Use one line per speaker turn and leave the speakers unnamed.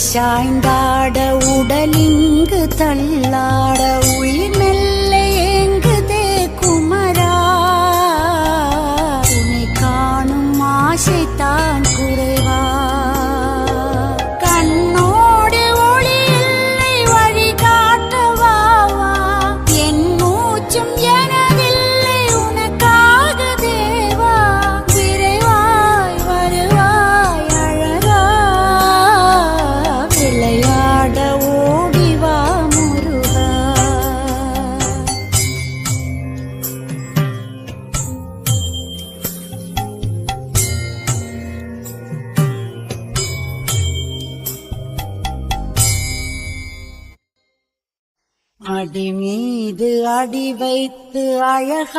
சாய்ந்தாட உடலிங்கு தள்ளாட உயிர் மெல்ல ஏங்குதே குமரா உன்னை காணும் ஆசைத்தான் குறைவா கண்ணோடு ஒளி இல்லை வழி காட்டவாவா என் மூச்சும் எனதில்லை உனக்காக தேவா விரைவாய் வருவாய் அழகா விளையாட ஓடிவா முருகா அடி மீது அடி வைத்து அழகா